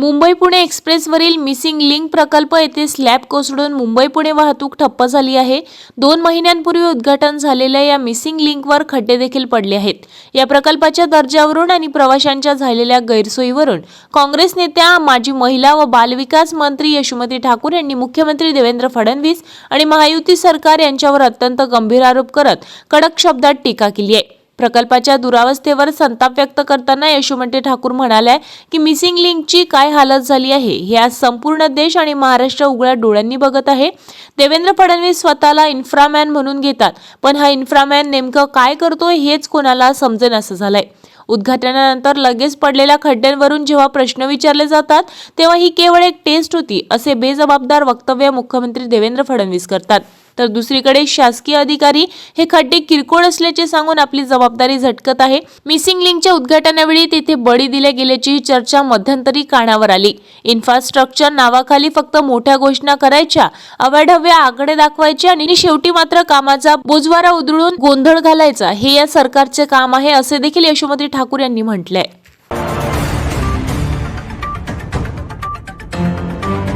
Mumbai Pune एक्सप्रेसवरील missing link प्रकल्प येथे slab कोसळून मुंबई पुणे वाहतूक ठप्प झाली आहे। 2 महिन्यांपूर्वी उद्घाटन झालेल्या या मिसिंग लिंकवर खड्डे देखील पडले आहेत। या प्रकल्पाच्या दर्जावरून आणि प्रवाशांच्या झालेल्या गैरसोयीवरून काँग्रेस नेत्या, माजी महिला व बालविकास मंत्री यशोमती ठाकूर यांनी मुख्यमंत्री देवेंद्र फडणवीस आणि महायुती सरकार यांच्यावर अत्यंत गंभीर आरोप करत कडक शब्दात टीका केली आहे। प्रकल्पाच्या दुरावस्थेवर संताप व्यक्त करताना यशोमती ठाकूर म्हणाल्या की मिसिंग लिंकची काय हालत झाली आहे हे आज संपूर्ण देश आणि महाराष्ट्र उघड्या डोळ्यांनी बघत आहे। देवेंद्र फडणवीस स्वतःला इन्फ्रामॅन म्हणून घेतात, पण हा इन्फ्रामॅन नेमकं काय करतोय हेच कोणाला समजेनासं झालंय। उद्घाटनानंतर लगेच पडलेल्या खड्ड्यांवरून जेव्हा प्रश्न विचारले जातात तेव्हा ही केवळ एक टेस्ट होती असे बेजबाबदार वक्तव्य मुख्यमंत्री देवेंद्र फडणवीस करतात। तर दुसरीकडे शासकीय अधिकारी हे खड्डे किरकोळ असल्याचे सांगून आपली जबाबदारी झटकत आहे। मिसिंग लिंकच्या उद्घाटनावेळी तिथे बळी दिले गेल्याची चर्चा मध्यंतरी कानावर आली। इन्फ्रास्ट्रक्चर नावाखाली फक्त मोठ्या घोषणा करायच्या, अवाढव्य आकडे दाखवायचे आणि शेवटी मात्र कामाचा बोजवारा उधळून गोंधळ घालायचा हे या सरकारचे काम आहे असे देखील यशोमती ठाकूर यांनी म्हटले आहे।